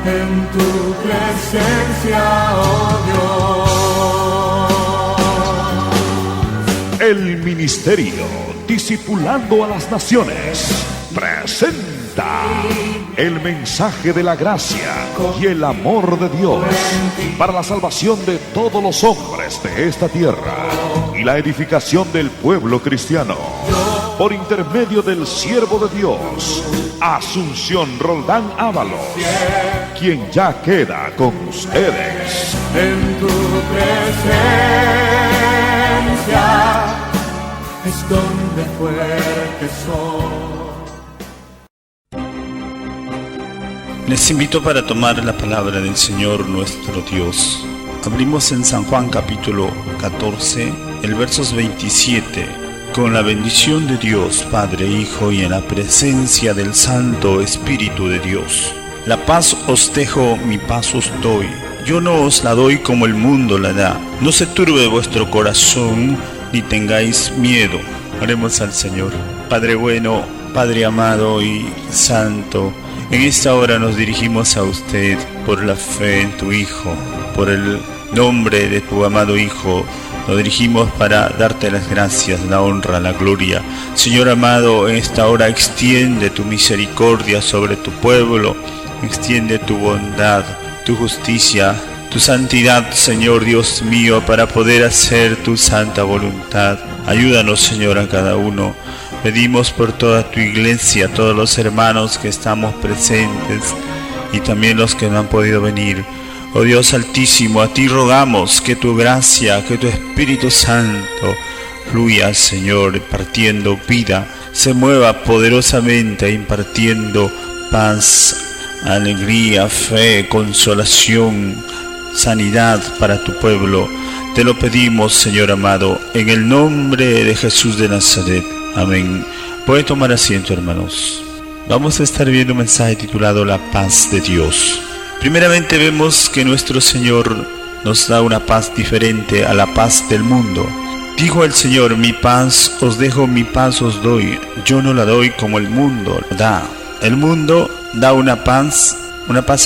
en tu presencia, oh Dios. El ministerio Discipulando a las Naciones presenta el mensaje de la gracia y el amor de Dios para la salvación de todos los hombres de esta tierra y la edificación del pueblo cristiano, por intermedio del siervo de Dios, Asunción Roldán Ábalos, quien ya queda con ustedes. En tu presencia es donde fuerte soy. Les invito para tomar la palabra del Señor nuestro Dios. Abrimos en San Juan capítulo 14, el versos 27. Con la bendición de Dios, Padre, Hijo, y en la presencia del Santo Espíritu de Dios. La paz os dejo, mi paz os doy. Yo no os la doy como el mundo la da. No se turbe vuestro corazón, ni tengáis miedo. Oremos al Señor. Padre bueno, Padre amado y santo, en esta hora nos dirigimos a usted por la fe en tu Hijo, por el nombre de tu amado Hijo. Nos dirigimos para darte las gracias, la honra, la gloria. Señor amado, en esta hora extiende tu misericordia sobre tu pueblo, extiende tu bondad, tu justicia, tu santidad, Señor Dios mío, para poder hacer tu santa voluntad. Ayúdanos, Señor, a cada uno. Pedimos por toda tu iglesia, todos los hermanos que estamos presentes y también los que no han podido venir. Oh Dios Altísimo, a ti rogamos que tu gracia, que tu Espíritu Santo fluya, Señor, impartiendo vida, se mueva poderosamente, impartiendo paz, alegría, fe, consolación, sanidad para tu pueblo. Te lo pedimos, Señor amado, en el nombre de Jesús de Nazaret. Amén. Pueden tomar asiento, hermanos. Vamos a estar viendo un mensaje titulado La paz de Dios. Primeramente vemos que nuestro Señor nos da una paz diferente a la paz del mundo. Dijo el Señor: mi paz os dejo, mi paz os doy. Yo no la doy como el mundo da. El mundo da una paz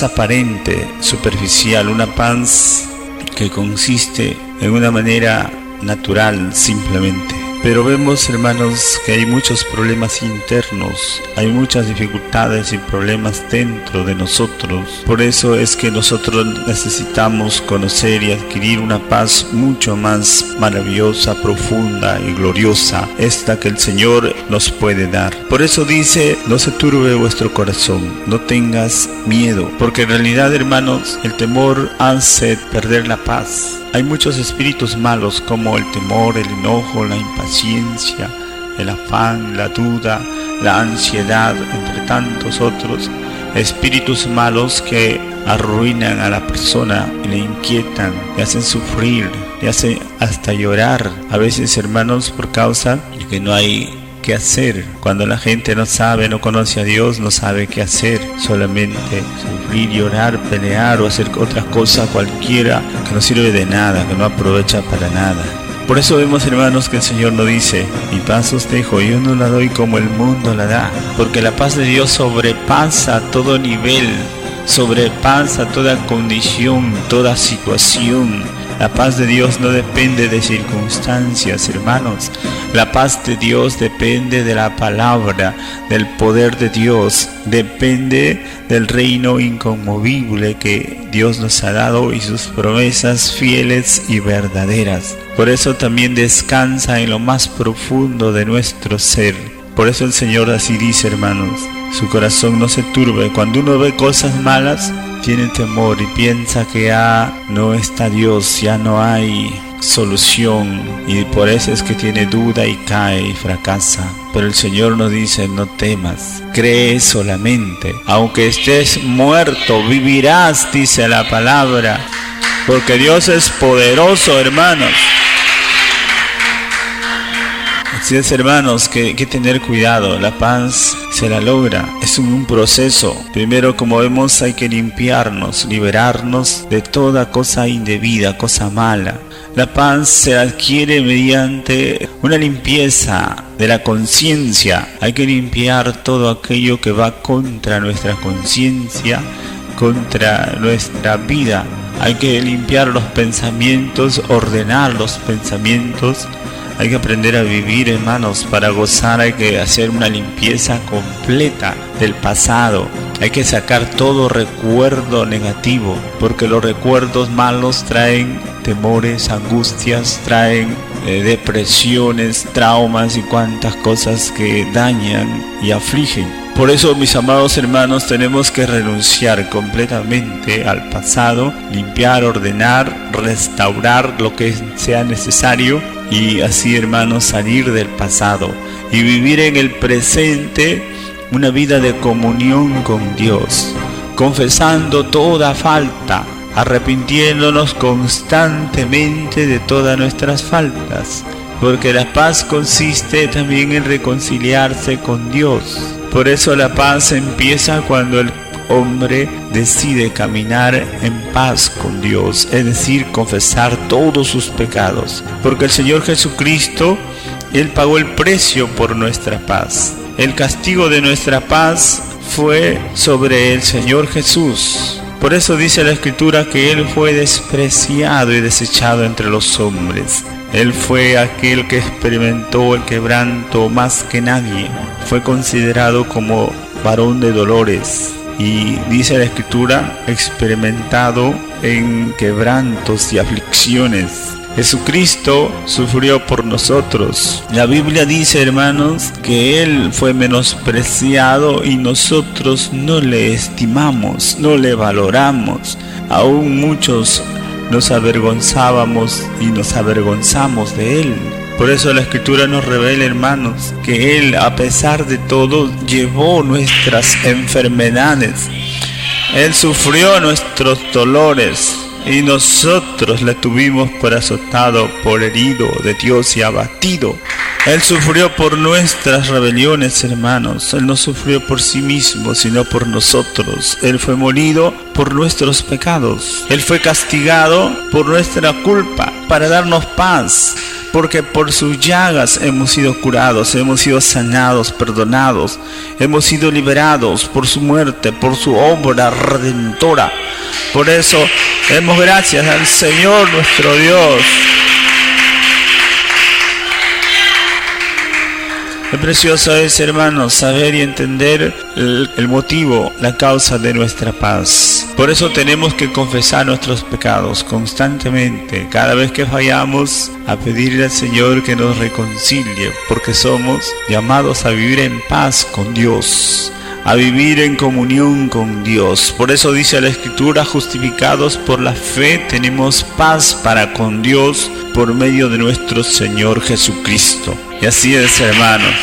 aparente, superficial, una paz que consiste en una manera natural simplemente. Pero vemos, hermanos, que hay muchos problemas internos, hay muchas dificultades y problemas dentro de nosotros. Por eso es que nosotros necesitamos conocer y adquirir una paz mucho más maravillosa, profunda y gloriosa, esta que el Señor nos puede dar. Por eso dice: no se turbe vuestro corazón, no tengas miedo, porque en realidad, hermanos, el temor hace perder la paz. Hay muchos espíritus malos como el temor, el enojo, la impaciencia, el afán, la duda, la ansiedad, entre tantos otros espíritus malos que arruinan a la persona, le inquietan, le hacen sufrir, le hacen hasta llorar. A veces, hermanos, por causa de que no hay qué hacer. Cuando la gente no sabe, no conoce a Dios, no sabe qué hacer, solamente sufrir, llorar, pelear o hacer otras cosas cualquiera que no sirve de nada, que no aprovecha para nada. Por eso vemos, hermanos, que el Señor nos dice: mi paz os dejo, yo no la doy como el mundo la da, porque la paz de Dios sobrepasa todo nivel, sobrepasa toda condición, toda situación. La paz de Dios no depende de circunstancias, hermanos. La paz de Dios depende de la palabra, del poder de Dios. Depende del reino inconmovible que Dios nos ha dado y sus promesas fieles y verdaderas. Por eso también descansa en lo más profundo de nuestro ser. Por eso el Señor así dice, hermanos: su corazón no se turbe. Cuando uno ve cosas malas, tiene temor y piensa que ya no está Dios, ya no hay solución, y por eso es que tiene duda y cae y fracasa. Pero el Señor nos dice: no temas, cree solamente. Aunque estés muerto, vivirás, dice la palabra, porque Dios es poderoso, hermanos. Así es, hermanos, que hay que tener cuidado. La paz se la logra, es un proceso. Primero, como vemos, hay que limpiarnos, liberarnos de toda cosa indebida, cosa mala. La paz se adquiere mediante una limpieza de la conciencia. Hay que limpiar todo aquello que va contra nuestra conciencia contra nuestra vida. Hay que limpiar los pensamientos, ordenar los pensamientos. Hay que aprender a vivir, hermanos, para gozar. Hay que hacer una limpieza completa del pasado. Hay que sacar todo recuerdo negativo, porque los recuerdos malos traen temores, angustias, traen depresiones, traumas y cuantas cosas que dañan y afligen. Por eso, mis amados hermanos, tenemos que renunciar completamente al pasado, limpiar, ordenar, restaurar lo que sea necesario y así, hermanos, salir del pasado y vivir en el presente una vida de comunión con Dios, confesando toda falta, arrepintiéndonos constantemente de todas nuestras faltas, porque la paz consiste también en reconciliarse con Dios. Por eso la paz empieza cuando el hombre decide caminar en paz con Dios, es decir, confesar todos sus pecados, porque el Señor Jesucristo, Él pagó el precio por nuestra paz. El castigo de nuestra paz fue sobre el Señor Jesús. Por eso dice la Escritura que Él fue despreciado y desechado entre los hombres. Él fue aquel que experimentó el quebranto más que nadie. Fue considerado como varón de dolores. Y dice la Escritura, experimentado en quebrantos y aflicciones. Jesucristo sufrió por nosotros. La Biblia dice, hermanos, que Él fue menospreciado y nosotros no le estimamos, no le valoramos. Aún muchos nos avergonzábamos y nos avergonzamos de Él. Por eso la Escritura nos revela, hermanos, que Él, a pesar de todo, llevó nuestras enfermedades. Él sufrió nuestros dolores. Y nosotros le tuvimos por azotado, por herido de Dios y abatido. Él sufrió por nuestras rebeliones, hermanos. Él no sufrió por sí mismo, sino por nosotros. Él fue molido por nuestros pecados. Él fue castigado por nuestra culpa, para darnos paz. Porque por sus llagas hemos sido curados, hemos sido sanados, perdonados. Hemos sido liberados por su muerte, por su obra redentora. Por eso, demos gracias al Señor nuestro Dios. Qué precioso es, hermanos, saber y entender el motivo, la causa de nuestra paz. Por eso tenemos que confesar nuestros pecados constantemente, cada vez que fallamos, a pedirle al Señor que nos reconcilie, porque somos llamados a vivir en paz con Dios, a vivir en comunión con Dios. Por eso dice la Escritura, justificados por la fe, tenemos paz para con Dios por medio de nuestro Señor Jesucristo. Y así es, hermanos.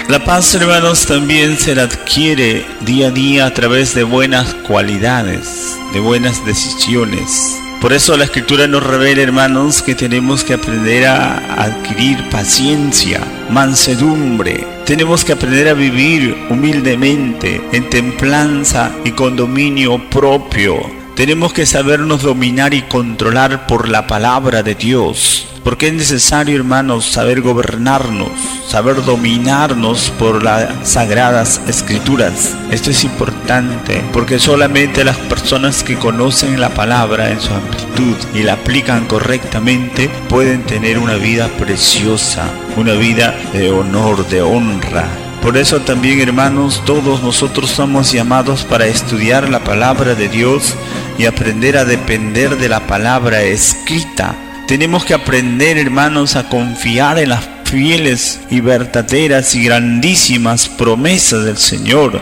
La paz, hermanos, también se la adquiere día a día a través de buenas cualidades, de buenas decisiones. Por eso la Escritura nos revela, hermanos, que tenemos que aprender a adquirir paciencia, mansedumbre. Tenemos que aprender a vivir humildemente, en templanza y con dominio propio. Tenemos que sabernos dominar y controlar por la palabra de Dios. Porque es necesario, hermanos, saber gobernarnos, saber dominarnos por las sagradas escrituras. Esto es importante porque solamente las personas que conocen la palabra en su amplitud y la aplican correctamente pueden tener una vida preciosa, una vida de honor, de honra. Por eso también, hermanos, todos nosotros somos llamados para estudiar la palabra de Dios y aprender a depender de la palabra escrita. Tenemos que aprender, hermanos, a confiar en las fieles y verdaderas y grandísimas promesas del Señor,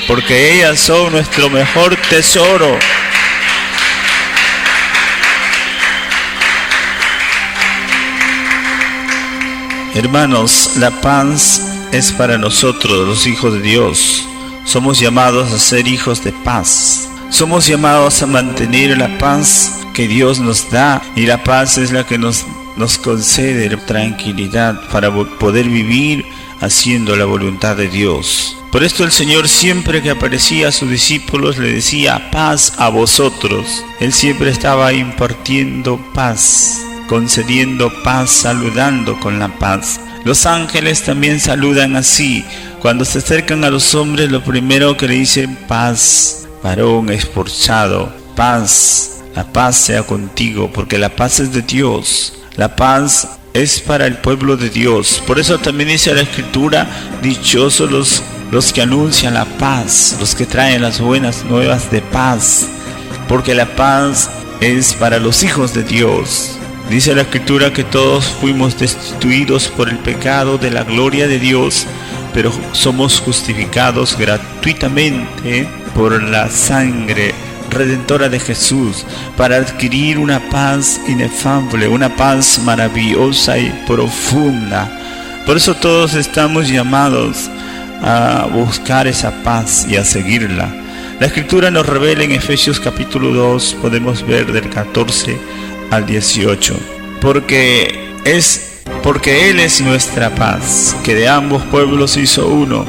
porque ellas son nuestro mejor tesoro. Hermanos, la paz es para nosotros, los hijos de Dios. Somos llamados a ser hijos de paz. Somos llamados a mantener la paz que Dios nos da, y la paz es la que nos concede tranquilidad para poder vivir haciendo la voluntad de Dios. Por esto el Señor, siempre que aparecía a sus discípulos, le decía: paz a vosotros. Él siempre estaba impartiendo paz. concediendo paz, saludando con la paz. Los ángeles también saludan así. Cuando se acercan a los hombres, lo primero que le dicen: paz, varón esforzado, paz, la paz sea contigo, porque la paz es de Dios. La paz es para el pueblo de Dios. Por eso también dice la Escritura: dichosos los que anuncian la paz, los que traen las buenas nuevas de paz, porque la paz es para los hijos de Dios. Dice la Escritura que todos fuimos destituidos por el pecado de la gloria de Dios, pero somos justificados gratuitamente por la sangre redentora de Jesús, para adquirir una paz inefable, una paz maravillosa y profunda. Por eso todos estamos llamados a buscar esa paz y a seguirla. La Escritura nos revela en Efesios capítulo 2, podemos ver del 14 al 18, porque Él es nuestra paz, que de ambos pueblos hizo uno,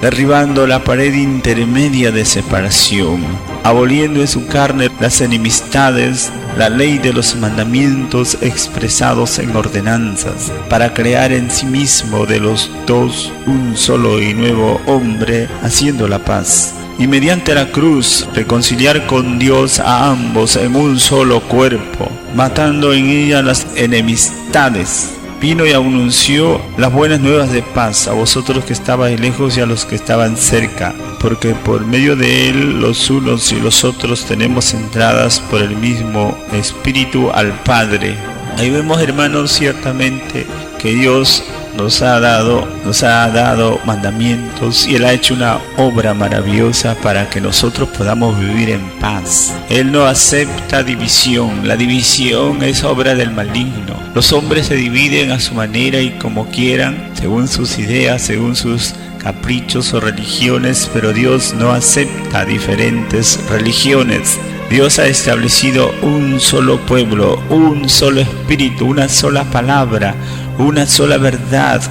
derribando la pared intermedia de separación, aboliendo en su carne las enemistades, la ley de los mandamientos expresados en ordenanzas, para crear en sí mismo de los dos un solo y nuevo hombre, haciendo la paz, y mediante la cruz reconciliar con Dios a ambos en un solo cuerpo, matando en ella las enemistades. Vino y anunció las buenas nuevas de paz a vosotros que estabais lejos y a los que estaban cerca, porque por medio de Él los unos y los otros tenemos entradas por el mismo Espíritu al Padre. Ahí vemos, hermanos, ciertamente que Dios nos ha dado mandamientos, y Él ha hecho una obra maravillosa para que nosotros podamos vivir en paz. Él no acepta división. La división es obra del maligno. Los hombres se dividen a su manera y como quieran, según sus ideas, según sus caprichos o religiones, pero Dios no acepta diferentes religiones. Dios ha establecido un solo pueblo, un solo espíritu, una sola palabra, una sola verdad.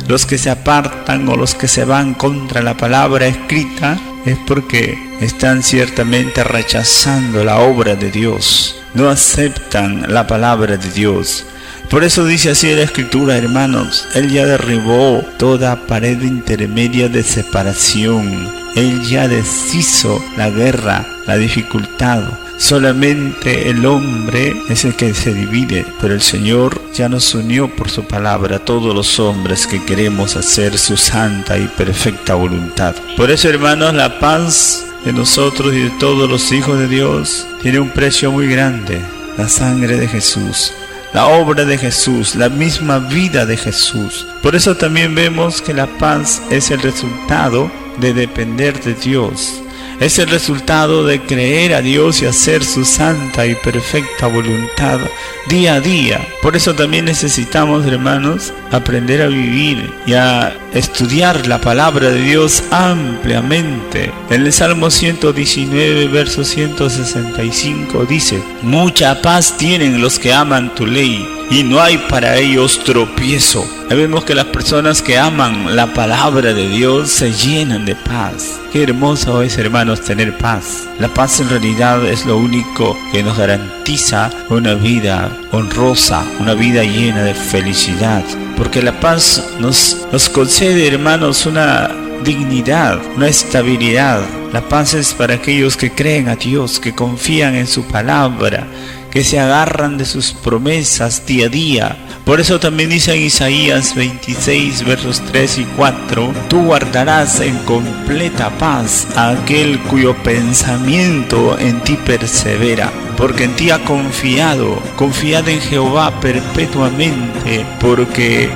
Los que se apartan o los que se van contra la palabra escrita es porque están ciertamente rechazando la obra de Dios. No aceptan la palabra de Dios. Por eso dice así la Escritura, hermanos: Él ya derribó toda pared intermedia de separación. Él ya deshizo la guerra, la dificultad. Solamente el hombre es el que se divide, pero el Señor ya nos unió por su palabra, todos los hombres que queremos hacer su santa y perfecta voluntad. Por eso, hermanos, la paz de nosotros y de todos los hijos de Dios tiene un precio muy grande: la sangre de Jesús, la obra de Jesús, la misma vida de Jesús. Por eso también vemos que la paz es el resultado de depender de Dios. Es el resultado de creer a Dios y hacer su santa y perfecta voluntad día a día. Por eso también necesitamos, hermanos, aprender a vivir y a estudiar la palabra de Dios ampliamente. En el Salmo 119, verso 165 dice: mucha paz tienen los que aman tu ley, y no hay para ellos tropiezo. Vemos que las personas que aman la palabra de Dios se llenan de paz. Qué hermoso es, hermanos, tener paz. La paz en realidad es lo único que nos garantiza una vida honrosa, una vida llena de felicidad. Porque la paz nos concede, hermanos, una dignidad, una estabilidad. La paz es para aquellos que creen a Dios, que confían en su palabra, que se agarran de sus promesas día a día. Por eso también dice en Isaías 26, versos 3 y 4: tú guardarás en completa paz a aquel cuyo pensamiento en ti persevera, porque en ti ha confiado. Confiad en Jehová perpetuamente, porque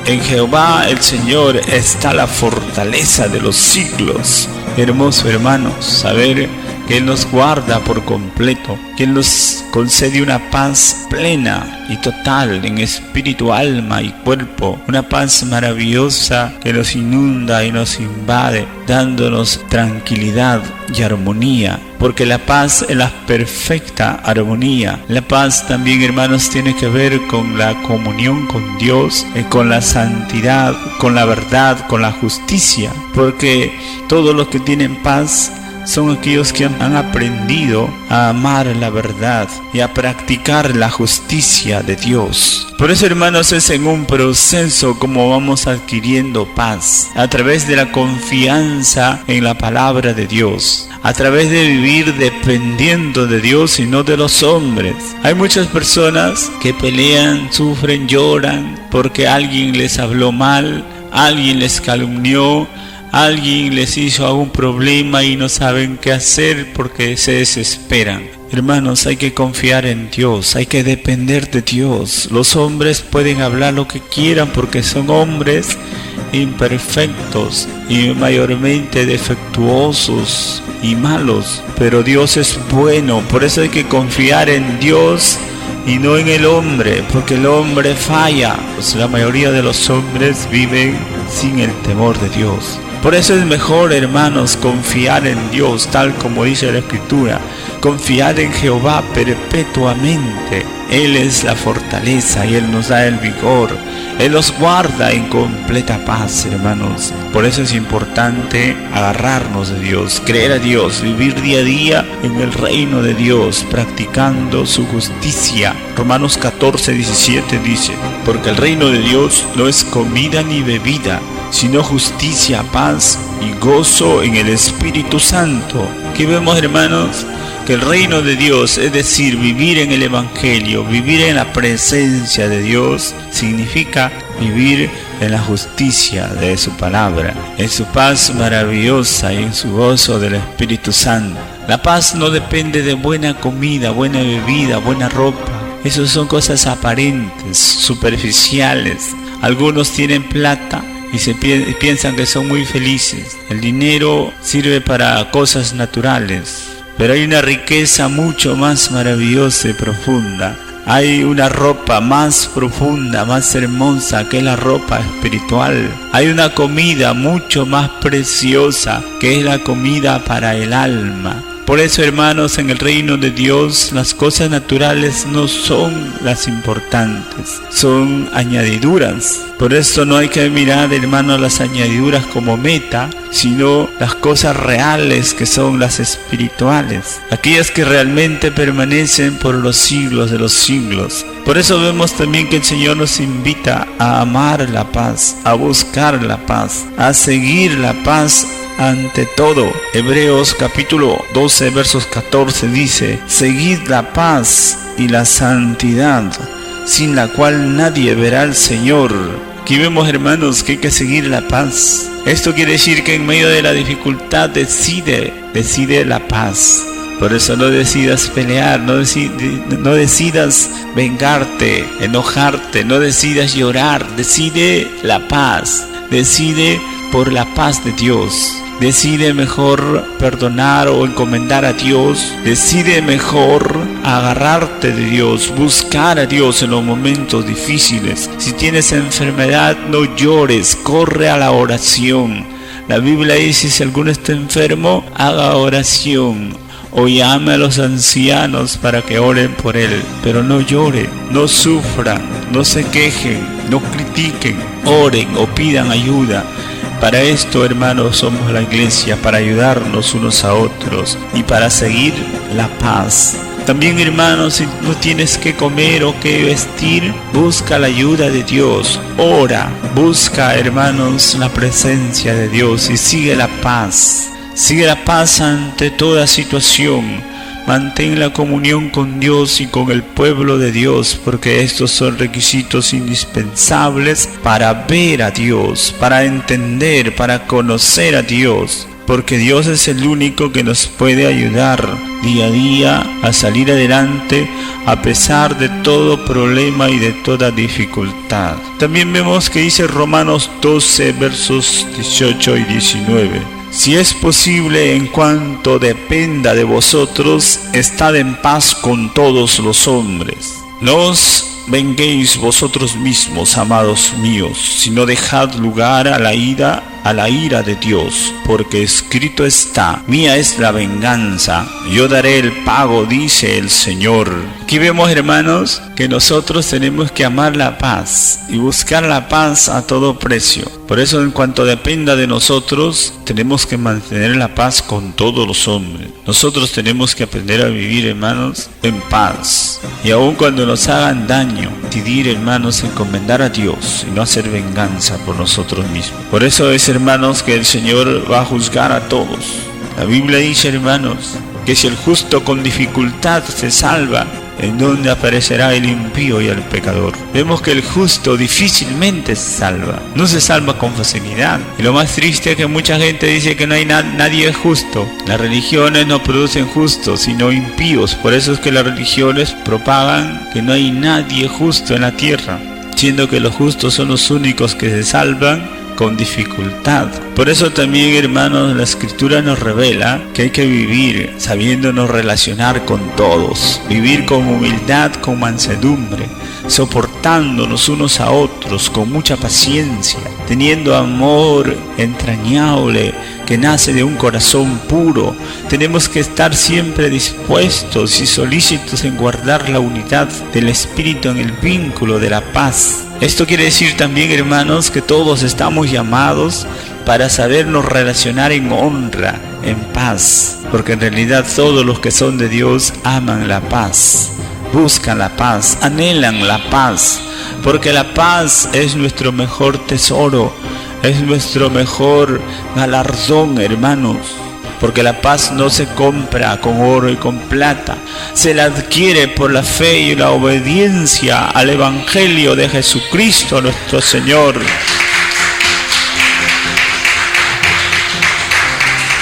en Jehová el Señor está la fortaleza de los siglos. Hermoso, hermanos, saber que Él nos guarda por completo, que Él nos concede una paz plena y total en espíritu, alma y cuerpo, una paz maravillosa que nos inunda y nos invade, dándonos tranquilidad y armonía, porque la paz es la perfecta armonía. La paz también, hermanos, tiene que ver con la comunión con Dios, con la santidad, con la verdad, con la justicia, porque todos los que tienen paz son aquellos que han aprendido a amar la verdad y a practicar la justicia de Dios. Por eso, hermanos, es en un proceso como vamos adquiriendo paz, a través de la confianza en la palabra de Dios, a través de vivir dependiendo de Dios y no de los hombres. Hay muchas personas que pelean, sufren, lloran porque alguien les habló mal, alguien les calumnió, alguien les hizo algún problema y no saben qué hacer porque se desesperan. Hermanos, hay que confiar en Dios, hay que depender de Dios. Los hombres pueden hablar lo que quieran porque son hombres imperfectos y mayormente defectuosos y malos, pero Dios es bueno. Por eso hay que confiar en Dios y no en el hombre, porque el hombre falla. Pues la mayoría de los hombres viven sin el temor de Dios. Por eso es mejor, hermanos, confiar en Dios, tal como dice la Escritura. Confiar en Jehová perpetuamente. Él es la fortaleza y Él nos da el vigor. Él nos guarda en completa paz, hermanos. Por eso es importante agarrarnos de Dios, creer a Dios, vivir día a día en el reino de Dios, practicando su justicia. Romanos 14:17 dice: porque el reino de Dios no es comida ni bebida, sino justicia, paz y gozo en el Espíritu Santo. Aquí vemos, hermanos, que el reino de Dios, es decir, vivir en el Evangelio, vivir en la presencia de Dios, significa vivir en la justicia de su palabra, en su paz maravillosa y en su gozo del Espíritu Santo. La paz no depende de buena comida, buena bebida, buena ropa. Esas son cosas aparentes, superficiales. Algunos tienen plata y piensan que son muy felices. El dinero sirve para cosas naturales, pero hay una riqueza mucho más maravillosa y profunda. Hay una ropa más profunda, más hermosa, que es la ropa espiritual. Hay una comida mucho más preciosa, que es la comida para el alma. Por eso, hermanos, en el reino de Dios las cosas naturales no son las importantes, son añadiduras. Por eso no hay que mirar, hermanos, las añadiduras como meta, sino las cosas reales, que son las espirituales, aquellas que realmente permanecen por los siglos de los siglos. Por eso vemos también que el Señor nos invita a amar la paz, a buscar la paz, a seguir la paz ante todo. Hebreos capítulo 12 versos 14 dice: seguid la paz y la santidad, sin la cual nadie verá al Señor. Aquí vemos, hermanos, que hay que seguir la paz. Esto quiere decir que en medio de la dificultad decide la paz. Por eso no decidas pelear, no decidas vengarte, enojarte, no decidas llorar. Decide la paz, decide por la paz de Dios. Decide mejor perdonar o encomendar a Dios. Decide mejor agarrarte de Dios, buscar a Dios en los momentos difíciles. Si tienes enfermedad, no llores, corre a la oración. La Biblia dice: si alguno está enfermo, haga oración o llame a los ancianos para que oren por él. Pero no llore, no sufran, no se quejen, no critiquen, oren o pidan ayuda. Para esto, hermanos, somos la iglesia, para ayudarnos unos a otros y para seguir la paz. También, hermanos, si no tienes que comer o que vestir, busca la ayuda de Dios. Ora, busca, hermanos, la presencia de Dios y sigue la paz. Sigue la paz ante toda situación. Mantén la comunión con Dios y con el pueblo de Dios, porque estos son requisitos indispensables para ver a Dios, para entender, para conocer a Dios. Porque Dios es el único que nos puede ayudar día a día a salir adelante a pesar de todo problema y de toda dificultad. También vemos que dice Romanos 12 versos 18 y 19. Si es posible, en cuanto dependa de vosotros, estad en paz con todos los hombres. No os venguéis vosotros mismos, amados míos, sino dejad lugar a la ira de Dios, porque escrito está: mía es la venganza, yo daré el pago, dice el Señor. Aquí vemos, hermanos, que nosotros tenemos que amar la paz y buscar la paz a todo precio. Por eso, en cuanto dependa de nosotros, tenemos que mantener la paz con todos los hombres. Nosotros tenemos que aprender a vivir, hermanos, en paz. Y aun cuando nos hagan daño, decidir, hermanos, encomendar a Dios y no hacer venganza por nosotros mismos. Por eso es, hermanos, que el Señor va a juzgar a todos. La Biblia dice, hermanos, que si el justo con dificultad se salva, ¿en dónde aparecerá el impío y el pecador? Vemos que el justo difícilmente se salva, no se salva con facilidad. Y lo más triste es que mucha gente dice que no hay nadie justo. Las religiones no producen justos, sino impíos. Por eso es que las religiones propagan que no hay nadie justo en la tierra, siendo que los justos son los únicos que se salvan con dificultad. Por eso también, hermanos, la Escritura nos revela que hay que vivir sabiéndonos relacionar con todos, vivir con humildad, con mansedumbre, soportándonos unos a otros con mucha paciencia, teniendo amor entrañable que nace de un corazón puro. Tenemos que estar siempre dispuestos y solícitos en guardar la unidad del Espíritu en el vínculo de la paz. Esto quiere decir también, hermanos, que todos estamos llamados para sabernos relacionar en honra, en paz, porque en realidad todos los que son de Dios aman la paz, buscan la paz, anhelan la paz, porque la paz es nuestro mejor tesoro, es nuestro mejor galardón, hermanos. Porque la paz no se compra con oro y con plata, se la adquiere por la fe y la obediencia al Evangelio de Jesucristo nuestro Señor.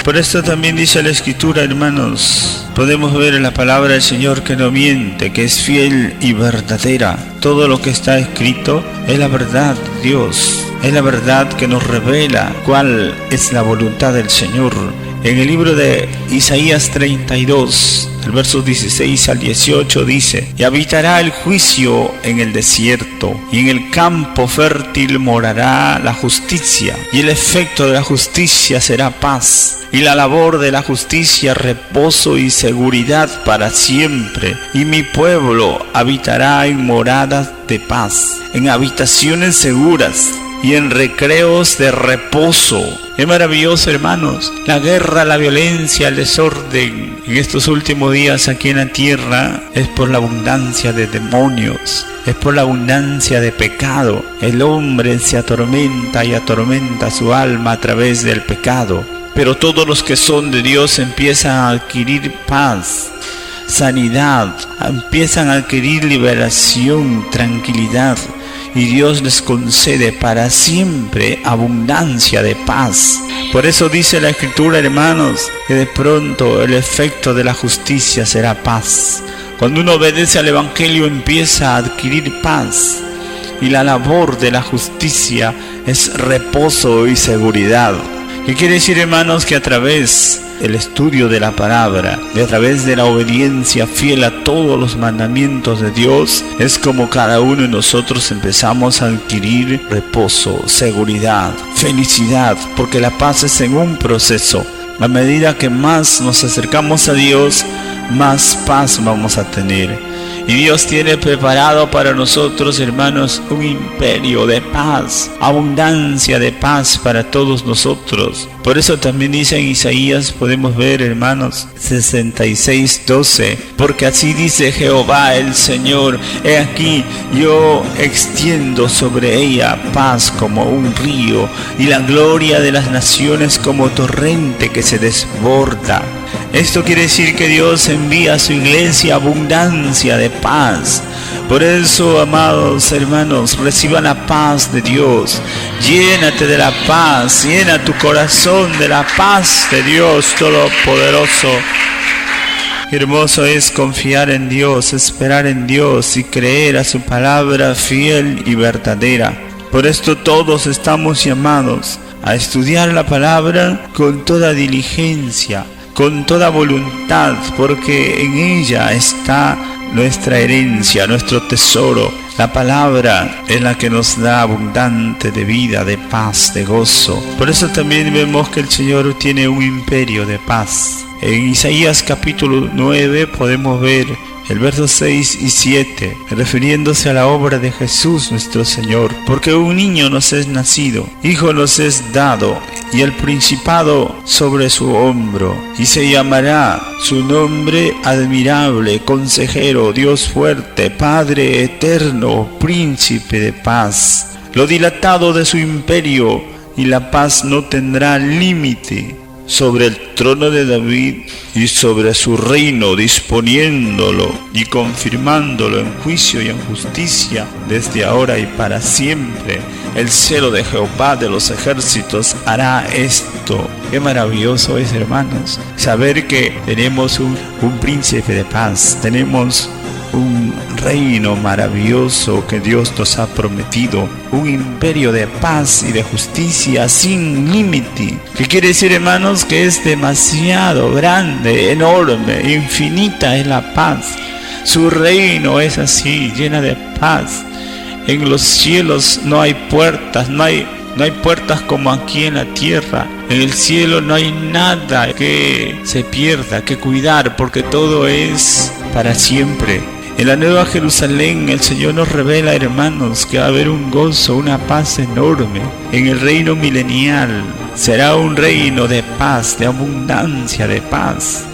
Por esto también dice la Escritura, hermanos, podemos ver en la palabra del Señor que no miente, que es fiel y verdadera. Todo lo que está escrito es la verdad de Dios, es la verdad que nos revela cuál es la voluntad del Señor. En el libro de Isaías 32, el verso 16 al 18 dice: y habitará el juicio en el desierto, y en el campo fértil morará la justicia, y el efecto de la justicia será paz, y la labor de la justicia reposo y seguridad para siempre, y mi pueblo habitará en moradas de paz, en habitaciones seguras y en recreos de reposo. Es maravilloso, hermanos. La guerra, la violencia, el desorden en estos últimos días aquí en la tierra es por la abundancia de demonios, es por la abundancia de pecado. El hombre se atormenta y atormenta su alma a través del pecado. Pero todos los que son de Dios empiezan a adquirir paz, sanidad, empiezan a adquirir liberación, tranquilidad. Y Dios les concede para siempre abundancia de paz. Por eso dice la Escritura, hermanos, que de pronto el efecto de la justicia será paz. Cuando uno obedece al Evangelio empieza a adquirir paz. Y la labor de la justicia es reposo y seguridad. ¿Qué quiere decir, hermanos? Que a través del estudio de la palabra, a través de la obediencia fiel a todos los mandamientos de Dios, es como cada uno de nosotros empezamos a adquirir reposo, seguridad, felicidad, porque la paz es en un proceso. A medida que más nos acercamos a Dios, más paz vamos a tener. Y Dios tiene preparado para nosotros, hermanos, un imperio de paz, abundancia de paz para todos nosotros. Por eso también dice en Isaías, podemos ver, hermanos, 66:12, porque así dice Jehová el Señor: he aquí, yo extiendo sobre ella paz como un río, y la gloria de las naciones como torrente que se desborda. Esto quiere decir que Dios envía a su iglesia abundancia de paz. Por eso, amados hermanos, reciban la paz de Dios. Llénate de la paz, llena tu corazón de la paz de Dios Todopoderoso. Hermoso es confiar en Dios, esperar en Dios y creer a su palabra fiel y verdadera. Por esto todos estamos llamados a estudiar la palabra con toda diligencia, con toda voluntad, porque en ella está nuestra herencia, nuestro tesoro. La palabra es la que nos da abundante de vida, de paz, de gozo. Por eso también vemos que el Señor tiene un imperio de paz. En Isaías capítulo 9 podemos ver, el verso 6 y 7, refiriéndose a la obra de Jesús nuestro Señor. Porque un niño nos es nacido, hijo nos es dado, y el principado sobre su hombro, y se llamará su nombre admirable, consejero, Dios fuerte, Padre eterno, príncipe de paz. Lo dilatado de su imperio y la paz no tendrá límite sobre el trono de David y sobre su reino, disponiéndolo y confirmándolo en juicio y en justicia desde ahora y para siempre. El celo de Jehová de los ejércitos hará esto. Qué maravilloso es, hermanos, saber que tenemos un príncipe de paz, tenemos un reino maravilloso que Dios nos ha prometido, un imperio de paz y de justicia sin límite. ¿Qué quiere decir, hermanos? Que es demasiado grande, enorme, infinita es la paz. Su reino es así, llena de paz. En los cielos no hay puertas, no hay puertas como aquí en la tierra. En el cielo no hay nada que se pierda, que cuidar, porque todo es para siempre. En la Nueva Jerusalén el Señor nos revela, hermanos, que va a haber un gozo, una paz enorme. En el reino milenial será un reino de paz, de abundancia, de paz.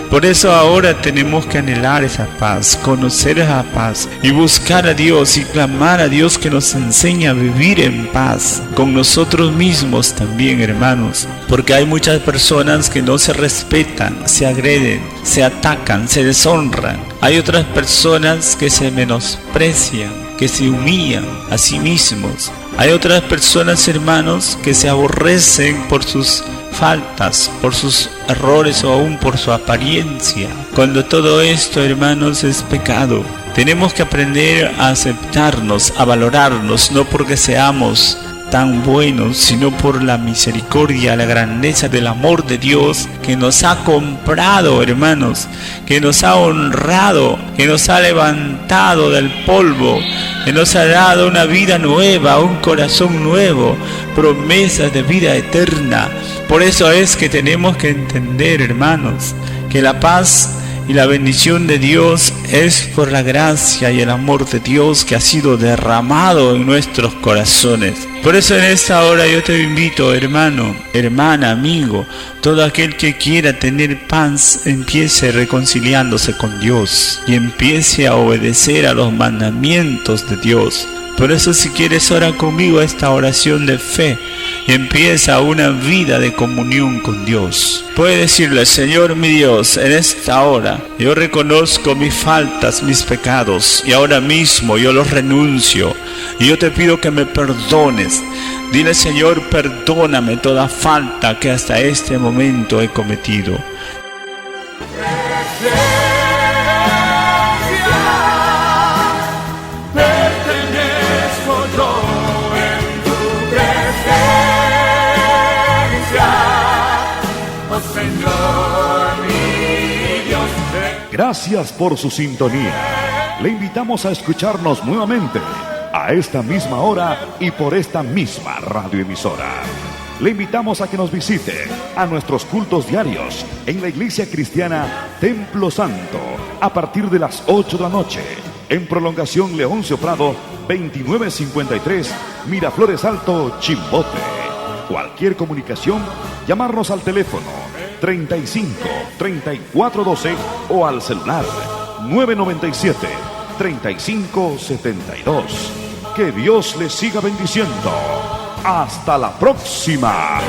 Por eso ahora tenemos que anhelar esa paz, conocer esa paz y buscar a Dios y clamar a Dios que nos enseñe a vivir en paz con nosotros mismos también, hermanos. Porque hay muchas personas que no se respetan, se agreden, se atacan, se deshonran. Hay otras personas que se menosprecian, que se humillan a sí mismos. Hay otras personas, hermanos, que se aborrecen por sus faltas, por sus errores o aún por su apariencia. Cuando todo esto, hermanos, es pecado. Tenemos que aprender a aceptarnos, a valorarnos, no porque seamos tan buenos, sino por la misericordia, la grandeza del amor de Dios que nos ha comprado, hermanos, que nos ha honrado, que nos ha levantado del polvo, que nos ha dado una vida nueva, un corazón nuevo, promesas de vida eterna. Por eso es que tenemos que entender, hermanos, que la paz y la bendición de Dios es por la gracia y el amor de Dios que ha sido derramado en nuestros corazones. Por eso en esta hora yo te invito, hermano, hermana, amigo, todo aquel que quiera tener paz, empiece reconciliándose con Dios y empiece a obedecer a los mandamientos de Dios. Por eso, si quieres, ora conmigo esta oración de fe y empieza una vida de comunión con Dios. Puedes decirle: Señor mi Dios, en esta hora yo reconozco mis faltas, mis pecados, y ahora mismo yo los renuncio y yo te pido que me perdones. Dile: Señor, perdóname toda falta que hasta este momento he cometido. Gracias por su sintonía. Le invitamos a escucharnos nuevamente a esta misma hora y por esta misma radioemisora. Le invitamos a que nos visite a nuestros cultos diarios en la Iglesia Cristiana Templo Santo a partir de las 8 de la noche en Prolongación Leoncio Prado 2953 Miraflores Alto, Chimbote. Cualquier comunicación, llamarnos al teléfono 35 34 12 o al celular 997 35 72. Que Dios les siga bendiciendo. Hasta la próxima.